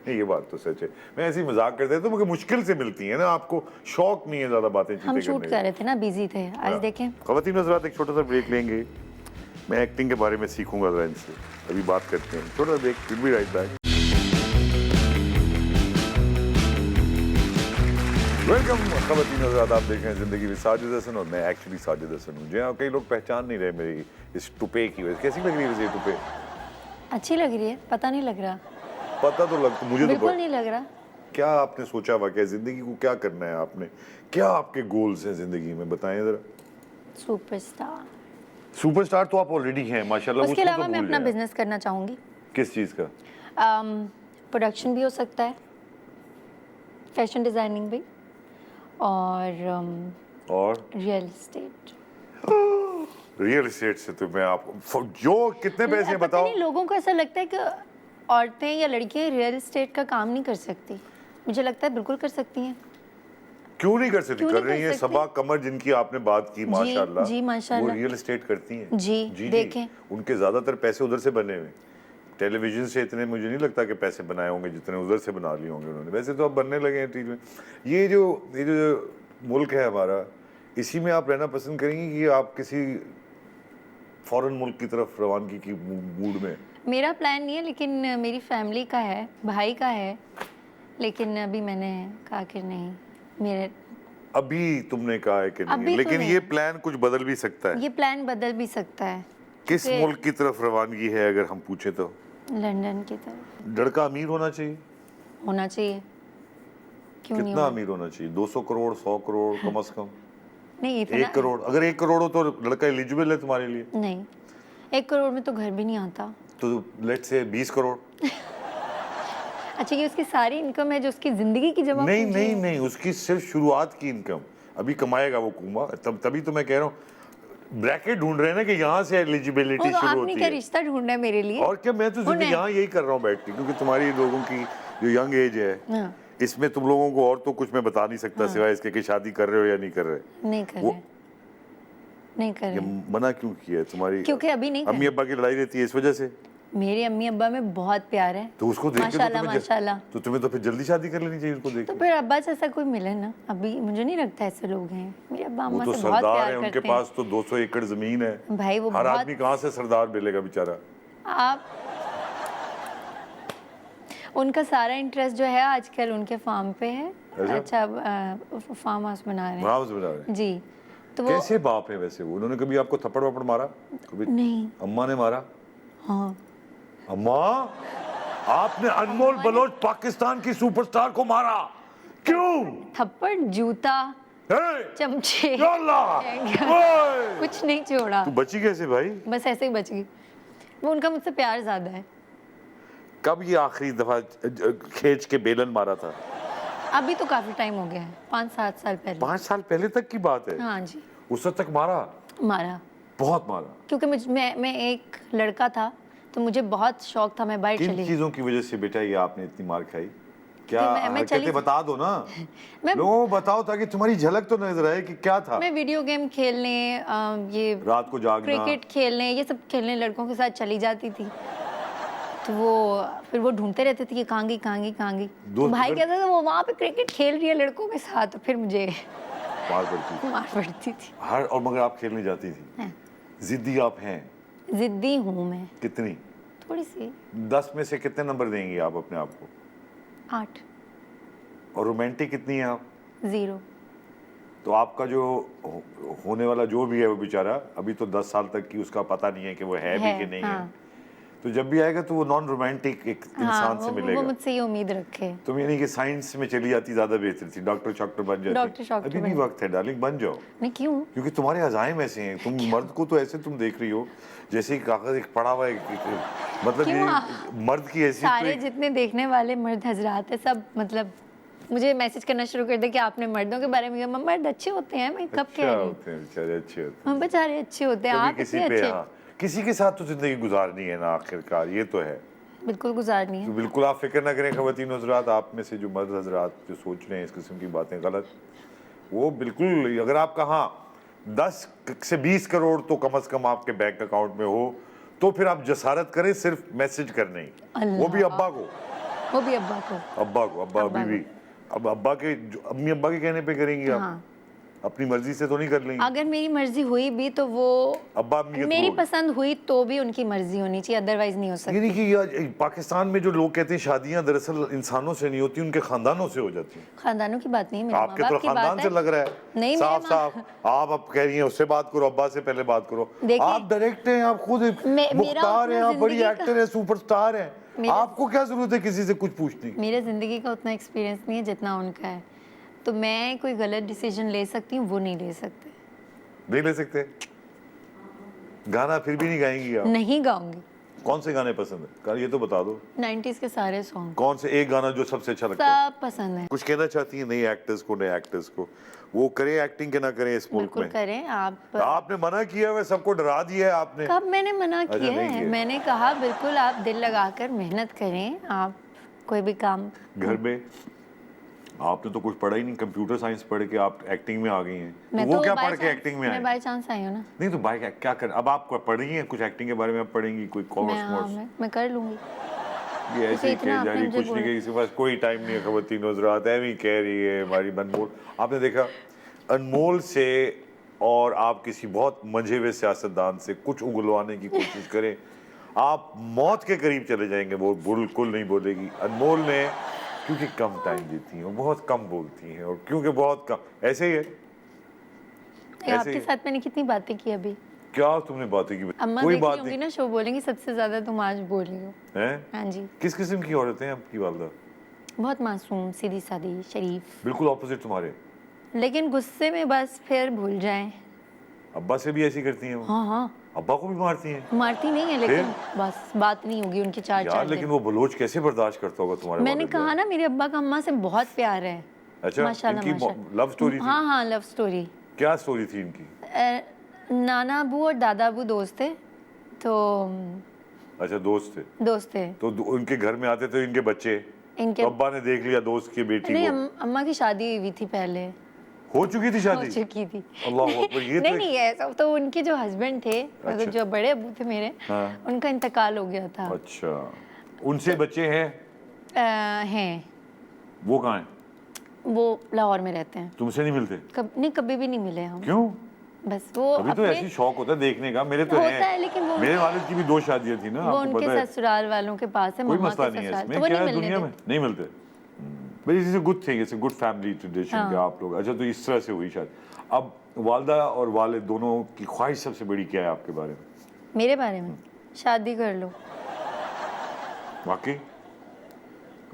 नहीं, ये बात तो सच है, मैं ऐसी मजाक करते हैं तो मुझे मुश्किल से मिलती है ना, आपको शौक नहीं है ज्यादा बातें चीतें हम करने शूट का। कर रहे थे ना, बिजी थे आज। देखें, ख़वातीन हज़रात, एक छोटा सा ब्रेक लेंगे, मैं एक्टिंग के बारे में सीखूंगा जरा इनसे, अभी बात करते हैं, छोटा सा break, will be right back. Welcome ख़वातीन हज़रात, आप देख रहे हैं ज़िंदगी विद साजिद हसन और मैं एक्चुअली साजिद हसन हूँ। जी हाँ, कई लोग पहचान नहीं रहे मेरी इस टुपे की वजह। कैसी लग रही है वैसे ये टुपे? अच्छी लग रही है, पता नहीं लग रहा, पता तो लग, मुझे तो बिल्कुल नहीं लग रहा। क्या आपने सोचा हुआ, क्या जिंदगी को क्या करना है आपने, क्या आपके गोल्स हैं जिंदगी में, बताएं जरा। सुपरस्टार। सुपरस्टार तो आप ऑलरेडी हैं माशाल्लाह। उसके उसको तो अलावा मैं भूल अपना जाएं। बिजनेस करना चाहूँगी। किस चीज़ का? प्रोडक्शन भी हो सकता है, फैशन डिज़ाइनिंग भी, और रियल एस्टेट। रियल एस्टेट से तो मैं आपको जो कितने पैसे हैं पता बताओ। नहीं, लोगों को ऐसा लगता है कि औरतें या लड़कियां रियल एस्टेट का काम नहीं कर सकती। मुझे लगता है बिल्कुल कर सकती हैं। क्यों नहीं कर सकती? क्यों कर नहीं रही कर हैं। सकती? सबा कमर जिनकी आपने बात की, माशाल्लाह, जी, माशाल्लाह। वो रियल एस्टेट करती हैं। जी, देखें। उनके ज्यादातर पैसे उधर से बने हुए। टेलीविजन से इतने मुझे नहीं लगता कि पैसे बनाए होंगे जितने उधर से बना लिए होंगे उन्होंने। वैसे तो अब बनने लगे हैं चीज में। ये जो मुल्क है हमारा, इसी में आप रहना पसंद करेंगी कि आप किसी फॉरेन मुल्क की तरफ रवानगी की मूड में? मेरा प्लान नहीं है, लेकिन मेरी फैमिली का है, भाई का है, लेकिन अभी मैंने कहा कि नहीं। मेरे अभी तुमने कहा है कि अभी नहीं, तो लेकिन नहीं। ये प्लान कुछ बदल भी सकता है। ये प्लान बदल भी सकता है। किस कि- मुल्क की तरफ रवानगी है अगर हम पूछे तो? लंदन की तरफ लड़का अमीर होना चाहिए? होना चाहिए, क्यों नहीं कितना होना? अमीर होना चाहिए? 200 करोड़, 100 करोड़, कम से कम नहीं, 1 इतना करोड़? अगर 1 करोड़ हो तो लड़का एलिजिबल है तुम्हारे लिए? नहीं, 1 करोड़ में तो घर भी नहीं आता। तो लेट्स से 20 करोड़। अच्छा, ये उसकी सारी इनकम है जो उसकी जिंदगी की जमा नहीं पूंजी नहीं है? नहीं, उसकी सिर्फ शुरुआत की इनकम, अभी कमाएगा वो कुंभा, तभी तो मैं कह रहा हूँ ब्रैकेट ढूंढ रहे हैं ना कि यहाँ से वो एलिजिबिलिटी तो शुरू आपने होती क्या है। रिश्ता ढूंढना है मेरे लिए? और क्या, मैं तो जिंदगी उन्हें- यहाँ यही कर रहा हूँ बैठ के, क्योंकि तुम्हारी लोगों की जो यंग एज है, हाँ, इसमें तुम लोगों को और तो कुछ मैं बता नहीं सकता सिवाय इसके कि शादी कर रहे हो या नहीं कर रहे। नहीं कर वो- रहे, नहीं कर ये रहे, मना क्यों किया है तुम्हारी? क्योंकि अभी नहीं कर अम्मी अब्बा की लड़ाई रहती है इस वजह से? मेरे अम्मी अब्बा में बहुत प्यार है, तो उसको देख के तो माशाल्लाह तुम्हें माशाल्लाह। तो तुम्हें तो फिर जल्दी शादी कर लेनी चाहिए उसको देख तो के। फिर अब्बा जैसा कोई मिले ना, अभी मुझे नहीं लगता ऐसे लोग हैं। मेरे अब्बा वो अम्मा तो से बहुत सरदार है, प्यार उनके करते हैं। पास तो 200 एकड़ जमीन है। भाई वो हर बहुत, आदमी कहाँ से सरदार मिलेगा बेचारा? आप उनका सारा इंटरेस्ट जो है आजकल उनके फार्म पे है। ऐसा? अच्छा, फार्म हाउस बना रहे हैं भाव से बता रहे हैं। जी। तो वो कैसे बाप है वैसे वो? उन्होंने कभी आपको थप्पड़ वप्पड़ मारा कभी? नहीं, अम्मा ने मारा? हाँ अम्मा, आपने अनमोल बलोच पाकिस्तान की सुपरस्टार को मारा क्यों? थप्पड़, जूता, हे? चमचे, या अल्लाह! ओए! कुछ नहीं छोड़ा, तू बची कैसे भाई? बस ऐसे ही बच गई। वो उनका मुझसे प्यार ज्यादा है। कब ये आखिरी दफा खींच के बेलन मारा था? अभी तो काफी टाइम हो गया है, 5-7 साल पहले। 5 साल पहले तक की बात है? हाँ जी, उस वक्त तक मारा? मारा। बहुत मारा? क्योंकि मैं एक लड़का था तो मुझे बहुत शौक था, मैं बाहर किन चली। चीजों की वजह से बेटा ये आपने इतनी मार खाई? क्या कि मैं चली- हरकतें बता दो ना, मैं लोगों को बताओ ताकि तुम्हारी झलक तो नजर आए कि क्या था। मैं वीडियो गेम खेलने, ये रात को जागना, क्रिकेट खेलने, ये सब खेलने लड़कों के साथ चली जाती थी। तो वो फिर वो ढूंढते रहते थे कि कहाँ गई कहाँ गई कहाँ गई। तो दोस्त भाई अगर- कहता था वो वहाँ पे क्रिकेट खेल रही है लड़कों के साथ, तो फिर मुझे मार पड़ती थी मार पड़ती थी। हर, और मगर आप खेलने जाती थी। हाँ। जिद्दी आप हैं? जिद्दी हूँ मैं, कितनी? थोड़ी सी। 10 में से कितने नंबर देंगी आप अपने आप को? 8, और रोमांटिक कितनी है आप? 0। तो आपका जो होने वाला जो भी है वो बेचारा अभी तो 10 साल तक की उसका पता नहीं है कि वो है भी कि नहीं है। हाँ, तो जब भी आएगा तो वो नॉन रोमांटिक एक हाँ, इंसान से वो मिलेगा। मुझसे ये उम्मीद रखे। तुम ये नहीं कि साइंस में चली जाती ज्यादा बेहतर थी, डॉक्टर शॉक्टर बन जाती। डॉक्टर शॉक्टर अभी भी बन- वक्त है डार्लिंग, बन जाओ, नहीं क्यों? क्योंकि तुम्हारे अजाइम ऐसे हैं। तुम मर्द को तो ऐसे तुम देख रही हो जैसे कि कागज एक पड़ा हुआ है मतलब क्यों? ये मर्द की ऐसी सारे जितने देखने वाले मर्द हजरात है सब मतलब मुझे मैसेज करना शुरू कर दे कि आपने मर्दों के बारे में कहा। मर्द अच्छे होते हैं, मैं कब कह रही हूँ, होते हैं बेचारे, अच्छे होते हम बेचारे अच्छे होते हैं, हैं। आप कभी किसी इतने पे, अच्छे। हाँ, किसी के साथ तो जिंदगी गुजारनी है ना आखिरकार, ये तो है। बिल्कुल गुजारनी तो है। बिल्कुल आप फिक्र ना करें ख़वातीन हज़रात, आप में से जो मर्द हज़रात जो सोच रहे हैं इस किस्म की बातें गलत, वो बिल्कुल, अगर आपका हाँ 10 से 20 करोड़ तो कम से कम आपके बैंक अकाउंट में हो तो फिर आप जसारत करें सिर्फ मैसेज करने ही, वो भी अब्बा को, वो भी अब्बा को। अब्बा अब्बा अभी भी। अब अब्बा के अम्मी अब्बा के कहने पे करेंगी आप? हाँ, अपनी मर्जी से तो नहीं कर लेंगी? अगर मेरी मर्जी हुई भी तो वो अब्बा अम्मी के मेरी थ्रू होगी। पसंद हुई तो भी उनकी मर्जी होनी चाहिए, अदरवाइज नहीं हो ये सकती। नहीं कि यार पाकिस्तान में जो लोग कहते हैं शादियां दरअसल इंसानों से नहीं होती, उनके खानदानों से हो जाती हैं। खानदानों की बात नहीं है, मेरे आपके माँ तो बाप की खानदान बात से है। लग रहा है नहीं, साफ मेरे माँ- साफ। आप अब कह रही हैं उससे बात करो, अब्बा से पहले बात करो। देखिए, आप डायरेक्ट हैं, आप खुद मेरा मुख्तार हैं, उतना आप बड़ी जिंदगी का- एक्टर हैं, सुपरस्टार हैं, मेरा- आपको क्या जरूरत है किसी से कुछ पूछने की? मेरे ज़िंदगी का उतना एक्सपीरियंस नहीं है जितना उनका है, तो मैं कोई गलत डिसीजन ले सकती हूँ, वो नहीं ले सकते। नहीं ले सकते? गाना फिर भी नहीं गाएंगी आप? नहीं गाऊंगी। कौन से गाने पसंद है ये तो बता दो। 90s के सारे सॉन्ग कौन से एक गाना जो सबसे अच्छा लगता है? सब पसंद है। कुछ कहना चाहती हैं नए एक्टर्स को, नए एक्टर्स को, वो करें एक्टिंग के ना करें इस मुल्क बिल्कुल में? करें आप। आपने मना किया है, सबको डरा दिया है आपने। कब मैंने मना अच्छा, किया नहीं है? किया। मैंने कहा बिल्कुल आप दिल लगाकर मेहनत करें, आप कोई भी काम। घर में आपने तो कुछ पढ़ा ही नहीं, कंप्यूटर साइंस पढ़ के आप एक्टिंग में आ गई हैं। मैं तो वो क्या by पढ़ के chance- एक्टिंग में मैं आई? बाय चांस आई हूँ ना। नहीं तो बाय क्या कर, अब आप पढ़ रही हैं कुछ एक्टिंग के बारे में, आप पढ़ेंगी कोई कॉमर्स कॉमर्स? मैं कर लूंगी। ये ऐसे ही इतना कह जा आपने रही, मुझे कुछ नहीं बोला। कही, किसी के पास कोई टाइम नहीं है, ख़वातीन हज़रात ऐवी कह रही है हमारी अनमोल। आपने देखा अनमोल से और आप किसी बहुत मंझे हुए सियासतदान से कुछ उगलवाने की कोशिश करें, आप मौत के करीब चले जाएंगे, वो बिल्कुल नहीं बोलेगी। अनमोल ने क्योंकि कम टाइम देती हैं, वो बहुत कम बोलती हैं, और क्योंकि बहुत कम, ऐसे ही है। ऐसे आपके ही। साथ मैंने कितनी बातें की अभी। क्या तुमने बातें की? अम्मा कोई देख बात रही होंगी नहीं ना, शो बोलेंगी सबसे ज्यादा तुम आज बोल रही हो। है। हाँ जी, किस किस्म की औरतें हैं आपकी वालदा? बहुत मासूम, सीधी सादी, शरीफ, बिल्कुल ऑपोजिट तुम्हारे। लेकिन गुस्से में बस फिर भूल जाए। अब्बा से भी ऐसी करती हैं वो? हाँ हाँ, अब्बा को भी मारती हैं मारती नहीं है, लेकिन बस बात नहीं होगी उनकी 4 यार, लेकिन वो बलोच कैसे बर्दाश्त करता होगा तुम्हारे मैंने वालिद कहा भाई? ना, मेरे अब्बा का अम्मा से बहुत प्यार है। अच्छा, माशाल्लाह इनकी माशाल्लाह। लव स्टोरी थी? हाँ हाँ, लव स्टोरी। क्या स्टोरी थी इनकी? नाना अबू और दादा अबू दोस्त थे, तो अच्छा, दोस्त थे। दोस्त थे। तो उनके घर में आते थे इनके बच्चे, इनके तो अब्बा ने देख लिया दोस्त की बेटी नहीं, को। अम्मा की शादी हुई थी पहले, हो चुकी थी हो शादी? चुकी थी। अल्लाह अकबर, ये नहीं तो नहीं, ऐसा तो उनके जो हस्बैंड थे, मतलब अच्छा। जो बड़े अबू थे मेरे, हाँ। उनका इंतकाल हो गया था। अच्छा, उनसे बच्चे हैं? हैं, वो कहाँ हैं? वो लाहौर में रहते हैं। तुमसे नहीं मिलते? नहीं, कभी भी नहीं मिले हम। क्यों? बस वो अभी तो अपने ऐसी शौक होता है देखने का, मेरे तो होता है, लेकिन वो मेरे वालिद की भी 2 शादियां थी ना, वो आपको उनके पता है। ससुराल वालों के पास है, कोई मम्मा मसला के नहीं है ससुराल, इसमें, तो वो क्या नहीं है मिलने दुनिया में देते। नहीं मिलते। But is a good thing, it's a good family tradition हाँ। कि आप लोग, अच्छा तो इस तरह से हुई शादी। अब वालदा और वालिद दोनों की ख्वाहिश सबसे बड़ी क्या है आपके बारे में? मेरे बारे में शादी कर लो। वाकई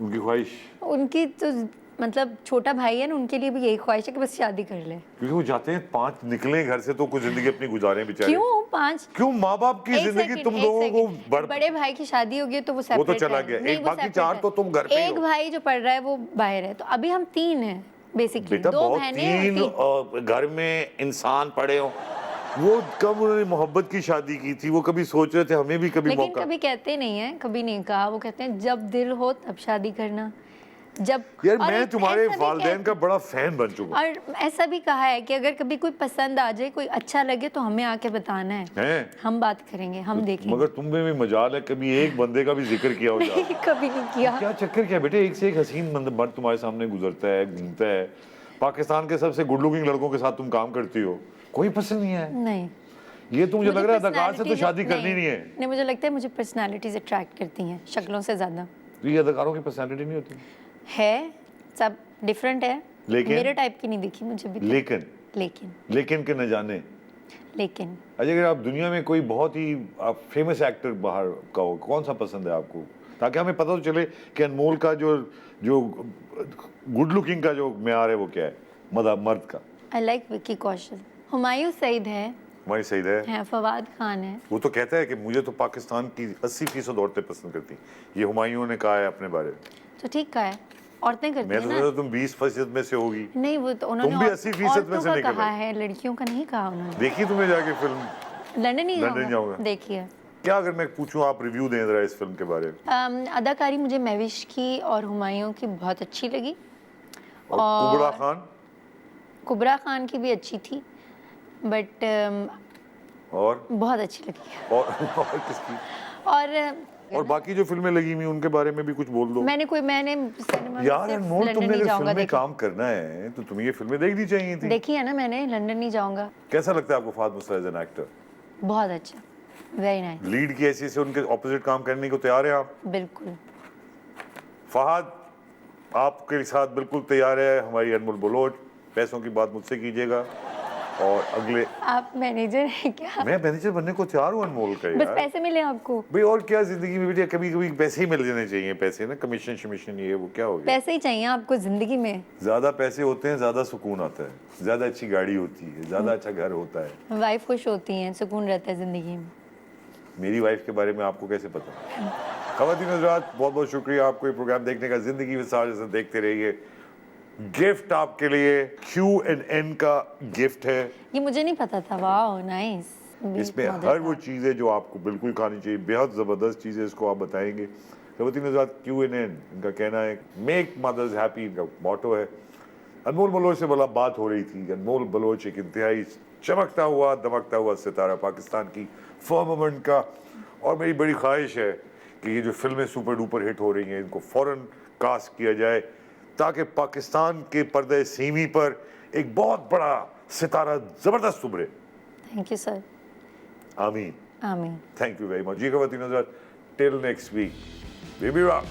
उनकी ख्वाहिश? उनकी तो मतलब छोटा भाई है ना, उनके लिए भी यही ख्वाहिश है कि बस शादी कर ले। क्योंकि वो जाते हैं 5 निकले घर से तो कुछ जिंदगी अपनी गुजारे बेचारे। क्यों 5? क्यों? माँ बाप की जिंदगी तुम लोगों को बड़े भाई की शादी हो गई तो वो वो सेपरेट तो चला है। गया, नहीं, एक वो बाकी separate 4 है। तो तुम घर पे ही एक हो। भाई जो पढ़ रहा है वो बाहर है, तो अभी हम 3 हैं बेसिकली। बेटा 2 बहुत बहनें 3 और 3। घर में इंसान पड़े हो। वो कब उन्होंने मोहब्बत की शादी की थी? वो कभी सोच रहे थे हमें भी कभी लेकिन मौका? कभी कहते नहीं है, कभी नहीं कहा। वो कहते हैं जब दिल हो तब शादी करना। जब यार और मैं एक तुम्हारे ऐसा भी वालिदैन का बड़ा फैन बन चुका हूँ। और ऐसा भी कहा है कि अगर कभी कोई पसंद आ जाए, कोई अच्छा लगे, तो हमें आके बताना है, हैं? हम बात करेंगे, हम देखेंगे। मगर तुम में भी मजाल है, कभी एक बंदे का भी जिक्र किया हो जाए। नहीं, कभी नहीं किया। क्या चक्कर क्या बेटे, एक से एक हसीन मर्द तुम्हारे सामने गुजरता है, घूमता है, पाकिस्तान के सबसे गुड लुकिंग लड़कों के साथ तुम काम करती हो, कोई पसंद नहीं है? नहीं, ये तो मुझे लग रहा है अदाकार से तो personalities- शादी करनी नहीं है। नहीं, मुझे लगता है मुझे पर्सनालिटीज अट्रैक्ट करती हैं शक्लों से ज्यादा। तो ये अदाकारों की पर्सनालिटी नहीं होती? है, सब डिफरेंट है, लेकिन मेरे टाइप की नहीं दिखी मुझे भी। लेकिन के न जाने। लेकिन अच्छा, अगर आप दुनिया में कोई बहुत ही आप फेमस एक्टर बाहर का हो, कौन सा पसंद है आपको, ताकि हमें पता तो चले कि अनमोल का जो जो गुड लुकिंग का जो म्यार है वो क्या है मर्द का? I like Vicky Kaushal. हुमायूं सईद है, हमारी सही है। फवाद खान है। वो तो कहता है कि मुझे तो पाकिस्तान की 80% औरतें पसंद करती, ये हुमायूं ने कहा है अपने बारे में। तो ठीक कहा है, औरतें करती मैं हैं तो ना। सोचा तुम 20% में से होगी। नहीं, वो तो उन्होंने तुम भी 80% में से औरतों का निकल कहा आई। है, लड़कियों का नहीं कहा उन्होंने। देखी तुमने जाके फिल्म लंदन ही लंदन जाऊंगा। देखिए। क्या अगर मैं पूछूं, आप रिव्यू दें जरा इस फिल्म के बारे में? अदाकारी मुझे महविश की और हुमायूं की बहुत अच्छी लगी, और कुबरा खान? कुबरा खान की भी अच्छी थी, बट और बहुत अच्छी लगी। और किसकी? और बाकी जो फिल्में लगी हुई उनके बारे में भी कुछ बोल दो। मैंने सिनेमा में यार सिर्फ अनमोल, लंदन तुमने नहीं अगर जाऊंगा फिल्म में देखी। काम करना है तो तुम्हें ये फिल्में देखनी चाहिए थी। देखी है ना मैंने, लंदन नहीं जाऊंगा। कैसा लगता है आपको Fahad Mustafa as an actor? बहुत अच्छा, वेरी नाइस। लीड की ऐसी से उनके ऑपोजिट काम करने को तैयार है आप? बिल्कुल। फहद आपके साथ बिल्कुल तैयार है हमारी अनमोल बलोच। पैसों की बात मुझसे कीजिएगा। और अगले आप मैनेजर हैं क्या? मैं मैनेजर बनने को तैयार हूँ अनमोल का बस यार। पैसे मिले आपको। भाई और क्या जिंदगी में बेटा, कभी कभी पैसे ही मिल जाने चाहिए। पैसे ना, कमीशन शमीशन ये वो क्या हो गया। पैसे ही चाहिए आपको जिंदगी में। ज्यादा पैसे होते हैं ज्यादा सुकून आता है, ज्यादा अच्छी गाड़ी होती है, ज्यादा अच्छा घर होता है। वाइफ खुश होती हैं, सुकून रहता है जिंदगी में। मेरी वाइफ के बारे में आपको कैसे पता? ख़वातीन हज़रात, बहुत बहुत शुक्रिया आपको ये प्रोग्राम देखने का। जिंदगी विद साजिद से देखते रहिए। गिफ्ट आपके लिए Q&N का गिफ्ट है। ये मुझे नहीं पता था। वाह, नाइस। इसमें हर वो चीज़ें जो आपको बिल्कुल खानी चाहिए, बेहद ज़बरदस्त चीज़ें, इसको आप बताएंगे। ख़वातीन हज़रात, Q&N इनका कहना है मेक मदर्स हैप्पी, इनका मोटो है। अनमोल बलोच से बोला बात हो रही थी। अनमोल बलोच एक इंतहाई चमकता हुआ दमकता हुआ सितारा पाकिस्तान की फर्मामेंट का, और मेरी बड़ी ख्वाहिश है कि ये जो फिल्में सुपर डुपर हिट हो रही हैं इनको फ़ौरन कास्ट किया जाए, ताकि पाकिस्तान के पर्दे सीमी पर एक बहुत बड़ा सितारा ज़बरदस्त उभरे। Thank you sir. आमीन। आमीन। थैंक यू वेरी मच जी। ख़वातीन हज़रात, till next week, we be back.